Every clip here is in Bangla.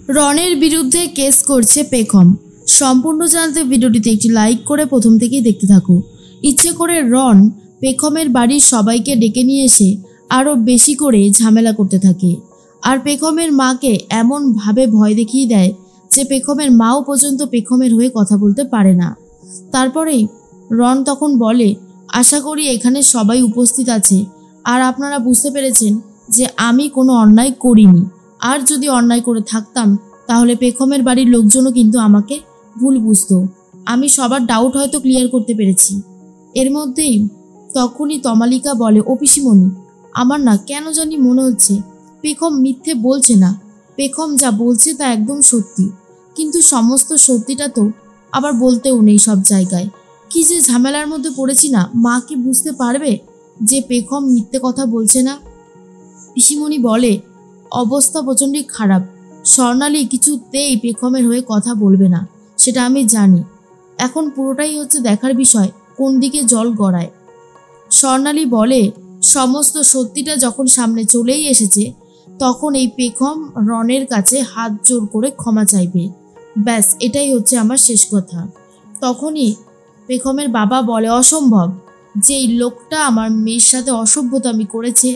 রনের বিরুদ্ধে কেস করছে পেখম। সম্পূর্ণ জানতে ভিডিওটিতে একটি লাইক করে প্রথম থেকেই দেখতে থাকো। ইচ্ছে করে রন পেখমের বাড়ির সবাইকে ডেকে নিয়ে এসে আরও বেশি করে ঝামেলা করতে থাকে। আর পেখমের মাকে এমনভাবে ভয় দেখিয়ে দেয় যে পেখমের মাও পর্যন্ত পেখমের হয়ে কথা বলতে পারে না। তারপরেই রন তখন বলে, আশা করি এখানে সবাই উপস্থিত আছে আর আপনারা বুঝতে পেরেছেন যে আমি কোনো অন্যায় করিনি। আর যদি অন্যায় করে থাকতাম তাহলে পেখমের বাড়ির লোকজনও কিন্তু আমাকে ভুল বুঝতো। আমি সবার ডাউট হয়তো ক্লিয়ার করতে পেরেছি। এর মধ্যেই তখনই তমালিকা বলে, ও পিসিমণি, আমার না কেন জানি মনে হচ্ছে পেখম মিথ্যে বলছে না। পেখম যা বলছে তা একদম সত্যি, কিন্তু সমস্ত সত্যিটা তো আবার বলতেও নেই সব জায়গায়। কি যে ঝামেলার মধ্যে পড়েছি না, মা কি বুঝতে পারবে যে পেখম মিথ্যে কথা বলছে না? পিসিমণি বলে, অবস্থা প্রচণ্ডই খারাপ। স্বর্ণালী কিছুতেই পেখমের হয়ে কথা বলবে না, সেটা আমি জানি। এখন পুরোটাই হচ্ছে দেখার বিষয় কোন দিকে জল গড়ায়। স্বর্ণালী বলে, সমস্ত সত্যিটা যখন সামনে চলেই এসেছে তখন এই পেখম রনের কাছে হাত জোর করে ক্ষমা চাইবে। ব্যাস, এটাই হচ্ছে আমার শেষ কথা। তখনই পেখমের বাবা বলে, অসম্ভব। যেই লোকটা আমার মেয়ের সাথে অসভ্যতামি করেছে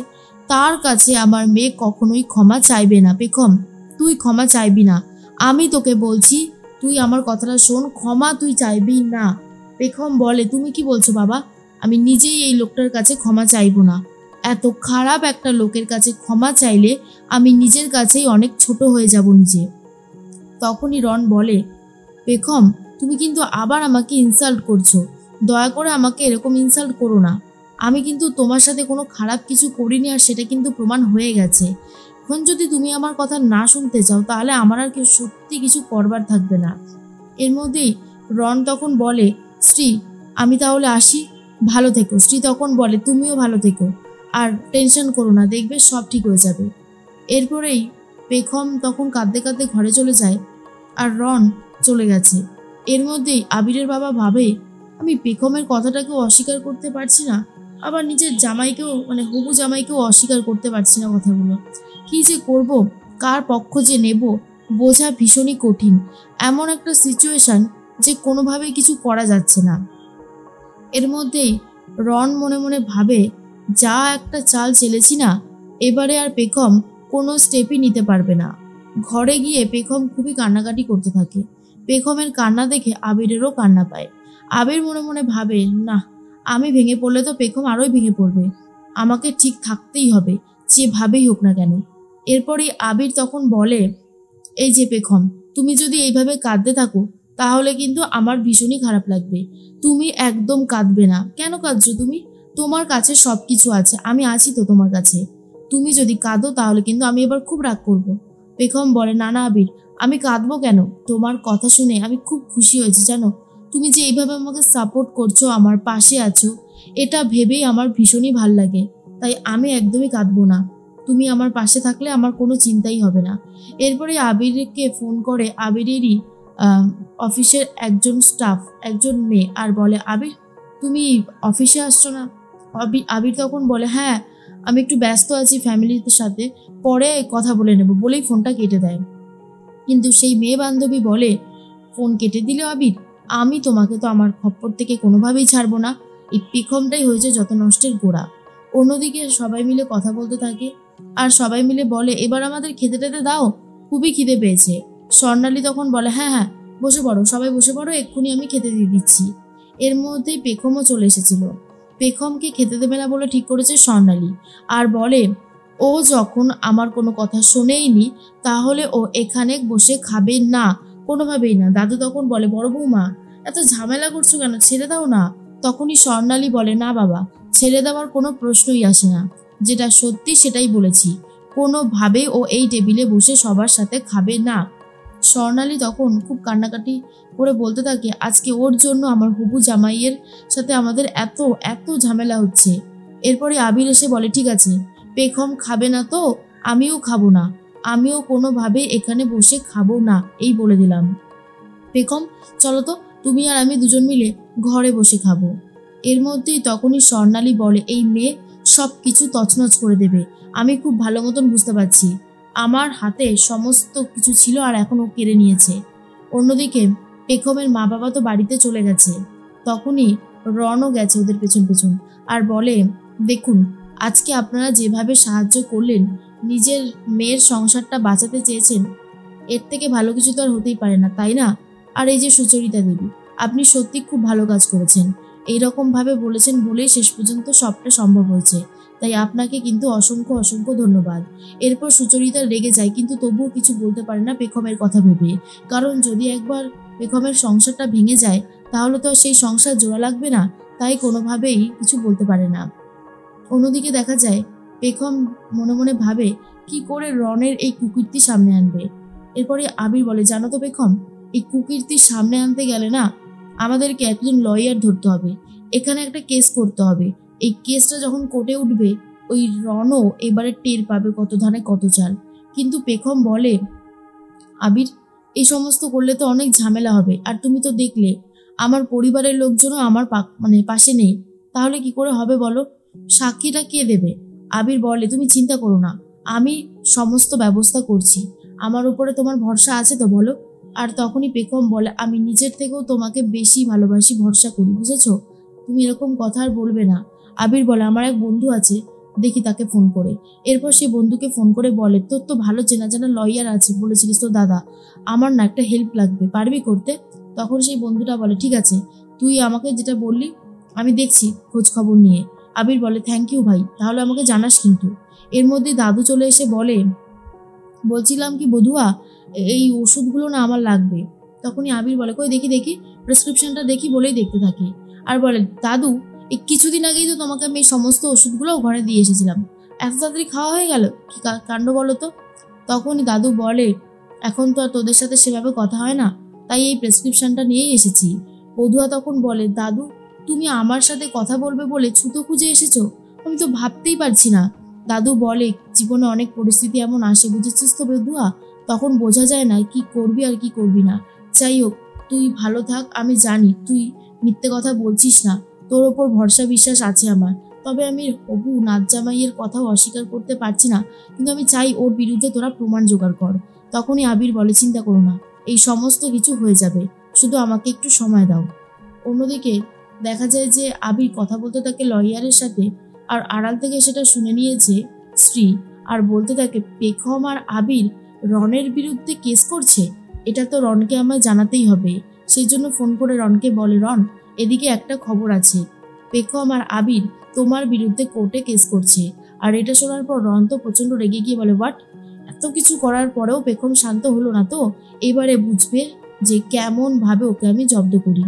তার কাছে আমার মেয়ে কখনোই ক্ষমা চাইবে না। পেখম, তুই ক্ষমা চাইবি না, আমি তোকে বলছি, তুই আমার কথাটা শোন, ক্ষমা তুই চাইবি না। পেখম বলে, তুমি কি বলছো বাবা? আমি নিজেই এই লোকটার কাছে ক্ষমা চাইবো না। এত খারাপ একটা লোকের কাছে ক্ষমা চাইলে আমি নিজের কাছেই অনেক ছোট হয়ে যাব নিজে। তখনই রন বলে, পেখম, তুমি কিন্তু আবার আমাকে ইনসাল্ট করছো। দয়া করে আমাকে এরকম ইনসাল্ট করো না। আমি কিন্তু তোমার সাথে কোনো খারাপ কিছু করিনি, আর সেটা কিন্তু প্রমাণ হয়ে গেছে। এখন যদি তুমি আমার কথা না শুনতে চাও তাহলে আমার আর সত্যি কিছু করবার থাকবে না। এর মধ্যেই রন তখন বলে, শ্রী, আমি তাহলে আসি, ভালো থেকো। শ্রী তখন বলে, তুমিও ভালো থেকো, আর টেনশন করো না, দেখবে সব ঠিক হয়ে যাবে। এরপরেই পেখম তখন কাঁদতে কাঁদতে ঘরে চলে যায় আর রন চলে গেছে। এর মধ্যেই আবিরের বাবা ভাবে, আমি পেখমের কথাটাকেও অস্বীকার করতে পারছি না, আবার নিজের জামাইকেও হবু জামাইকেও অস্বীকার করতে পারছি না কথাগুলো। কি যে করব, কার পক্ষ যে নেব বোঝা ভীষণই কঠিন। এমন একটা সিচুয়েশন যে কোনোভাবেই কিছু করা যাচ্ছে না। এর মধ্যেই রন মনে মনে ভাবে, যা একটা চাল চেলেছি না, এবারে আর পেখম কোনো স্টেপই নিতে পারবে না। ঘরে গিয়ে পেখম খুবই কান্নাকাটি করতে থাকে। পেখমের কান্না দেখে আবিরেরও কান্না পায়। আবির মনে মনে ভাবে, না, আমি ভেঙে পড়লে তো পেখম আরোই ভেঙে পড়বে। আমাকে ঠিক থাকতেই হবে, যেভাবেই হোক না কেন। এরপরই আবির তখন বলে, এই যে পেখম, তুমি যদি এইভাবে কাঁদতে থাকো তাহলে কিন্তু আমার ভীষণই খারাপ লাগবে। তুমি একদম কাঁদবে না। কেন কাঁদছো তুমি? তোমার কাছে সব কিছু আছে, আমি আছি তো তোমার কাছে। তুমি যদি কাঁদো তাহলে কিন্তু আমি এবার খুব রাগ করব। পেখম বলে, না না আবির, আমি কাঁদবো কেন? তোমার কথা শুনে আমি খুব খুশি হয়েছি জানো। তুমি যে এইভাবে আমাকে সাপোর্ট করছো, আমার পাশে আছো, এটা ভেবেই আমার ভীষণই ভাল লাগে। তাই আমি একদমই কাঁদবো না। তুমি আমার পাশে থাকলে আমার কোনো চিন্তাই হবে না। এরপরে আবিরকে ফোন করে আবিরেরই অফিসের একজন স্টাফ, একজন মেয়ে, আর বলে, আবির, তুমি অফিসে আসছো না? আবির তখন বলে, হ্যাঁ, আমি একটু ব্যস্ত আছি ফ্যামিলির সাথে, পরে কথা বলে নেব, বলেই ফোনটা কেটে দেয়। কিন্তু সেই মেয়ে বান্ধবী বলে, ফোন কেটে দিলে আবির, আমি তোমাকে তো আমার খপ্পর থেকে কোনোভাবেই ছাড়বো না। এই পেখমটাই হয়েছে যত নষ্টের গোড়া। অন্যদিকে সবাই মিলে কথা বলতে থাকে আর সবাই মিলে বলে, এবার আমাদের খেতে টেতে দাও, খুবই খিদে পেয়েছে। স্বর্ণালী তখন বলে, হ্যাঁ হ্যাঁ, বসে পড়ো, সবাই বসে পড়ো, এক্ষুনি আমি খেতে দিয়ে দিচ্ছি। এর মধ্যেই পেখমও চলে এসেছিল। পেখমকে খেতে দেবে না বলে ঠিক করেছে স্বর্ণালী, আর বলে, ও যখন আমার কোনো কথা শোনেইনি তাহলে ও এখানে বসে খাবে না, কোনোভাবেই না। দাদু তখন বলে, বড় বৌমা, এত ঝামেলা করছো কেন, ছেড়ে দাও না। তখনই স্বর্ণালী বলে, না বাবা, ছেড়ে দেওয়ার কোনো প্রশ্নই আসে না, যেটা সত্যি সেটাই বলেছি, কোনোভাবেই ও এই টেবিলে বসে সবার সাথে খাবে না। স্বর্ণালী তখন খুব কান্নাকাটি করে বলতে থাকে, আজকে ওর জন্য আমার হবু জামাইয়ের সাথে আমাদের এত এত ঝামেলা হচ্ছে। এরপরে আবির এসে বলে, ঠিক আছে, পেখম খাবে না তো আমিও খাবো না, আমিও কোনোভাবে এখানে বসে খাবো না, এই বলে দিলাম। পেখম, চলো তো, তুমি আর আমি দুজন মিলে ঘরে বসে খাবো। এর মধ্যেই তখনই স্বর্ণালী বলে, এই মেয়ে সব কিছু তছনছ করে দেবে, আমি খুব ভালো মতন বুঝতে পারছি। আমার হাতে সমস্ত কিছু ছিল আর এখন ও কেড়ে নিয়েছে। অন্যদিকে পেখমের মা বাবা তো বাড়িতে চলে গেছে। তখনই রনও গেছে ওদের পেছন পেছন আর বলে, দেখুন আজকে আপনারা যেভাবে সাহায্য করলেন, নিজের মেয়ের সংসারটা বাঁচাতে চেয়েছেন, এর থেকে ভালো কিছু তো আর হতেই পারে না, তাই না? আর এই যে সুচরিতা দেবী, আপনি সত্যি খুব ভালো কাজ করেছেন। এইরকমভাবে বলেছেন বলেই শেষ পর্যন্ত সবটা সম্ভব হয়েছে, তাই আপনাকে কিন্তু অসংখ্য অসংখ্য ধন্যবাদ। এরপর সুচরিতা রেগে যায়, কিন্তু তবুও কিছু বলতে পারে না পেখমের কথা ভেবে, কারণ যদি একবার পেখমের সংসারটা ভেঙে যায় তাহলে তো সেই সংসার জোড়া লাগবে না, তাই কোনোভাবেই কিছু বলতে পারে না। অন্যদিকে দেখা যায় পেখম মনে মনে ভাবে কি করে রনের এই কুকীর্তি সামনে আনবে। এরপরে আবির বলে, জানো তো পেখম, এই কুকীর্তি সামনে আনতে গেলে না আমাদেরকে একজন লয়ার ধরতে হবে, এখানে একটা কেস করতে হবে। এই কেসটা যখন কোর্টে উঠবে ওই রনও এবারে টের পাবে কত ধানে কত চাল। কিন্তু পেখম বলে, আবির এই সমস্ত করলে তো অনেক ঝামেলা হবে, আর তুমি তো দেখলে আমার পরিবারের লোকজনও আমার পাশে নেই, তাহলে কি করে হবে বলো? সাক্ষীটা কে দেবে? আবির বলে, তুমি চিন্তা করো না, আমি সমস্ত ব্যবস্থা করছি, আমার উপরে তোমার ভরসা আছে তো বলো? আর তখনই পেখম বলে, আমি নিজের থেকেও তোমাকে বেশি ভালোবাসি, ভরসা করি, বুঝেছো? তুমি এরকম কথা আর বলবে না। আবির বলে, আমার এক বন্ধু আছে, দেখি তাকে ফোন করে। এরপর সে বন্ধুকে ফোন করে বলে, তোর তো ভালো চেনা জানা লয়ার আছে বলেছিলিস তো দাদা, আমার না একটা হেল্প লাগবে, পারবি করতে? তখন সেই বন্ধুটা বলে, ঠিক আছে, তুই আমাকে যেটা বললি আমি দেখছি খোঁজ খবর নিয়ে। আবির বলে, থ্যাংক ইউ ভাই, তাহলে আমাকে জানাস কিন্তু। এর মধ্যে দাদু চলে এসে বলে, বলছিলাম কি বধুয়া, এই ওষুধগুলো না আমার লাগবে। তখনই আবির বলে, কই দেখি দেখি, প্রেসক্রিপশনটা দেখি বলেই দেখতে থাকে আর বলে, দাদু এই কিছুদিন আগেই তো তোমাকে আমি এই সমস্ত ওষুধগুলো ঘরে দিয়ে এসেছিলাম, এত তাড়াতাড়ি খাওয়া হয়ে গেল, কি কাণ্ড বলো তো? তখনই দাদু বলে, এখন তো আর তোদের সাথে সেভাবে কথা হয় না, তাই এই প্রেসক্রিপশনটা নিয়েই এসেছি। বধুয়া তখন বলে, দাদু তুমি আমার সাথে কথা বলবে বলে ছুতো খুঁজে এসেছো, আমি তো ভাবতেই পারছি না। দাদু বলে, জীবনে অনেক পরিস্থিতি এমন আসে, বুঝেছিস তো বধুয়া, তখন বোঝা যায় না কি করবি আর কি করবি না। যাই হোক, তুই ভালো থাক, আমি জানি তুই মিথ্যে কথা বলছিস না, তোর ওপর ভরসা বিশ্বাস আছে আমার, তবে আমি হবু নাতজামাইয়ের কথাও অস্বীকার করতে পারছি না, কিন্তু আমি চাই ওর বিরুদ্ধে তোরা প্রমাণ জোগাড় কর। তখনই আবির বলে, চিন্তা করো না, এই সমস্ত কিছু হয়ে যাবে, শুধু আমাকে একটু সময় দাও। অন্যদিকে দেখা যায় যে আবির কথা বলতে থাকে লয়ারের সাথে, আর আড়াল থেকে সেটা শুনে নিয়েছে শ্রী, আর বলতে থাকে, পেখম আর আবির রনের বিরুদ্ধে কেস করছে, এটা তো রনকে আমায় জানাতেই হবে। সেই জন্য ফোন করে রনকে বলে, রন এদিকে একটা খবর আছে, পেখম আর আবির তোমার বিরুদ্ধে কোর্টে কেস করছে। আর এটা শোনার পর রন তো প্রচন্ড রেগে গিয়ে বলে, হোয়াট? এত কিছু করার পরেও পেখম শান্ত হলো না তো? এবারে বুঝবে যে কেমন ভাবে ওকে আমি জব্দ করি।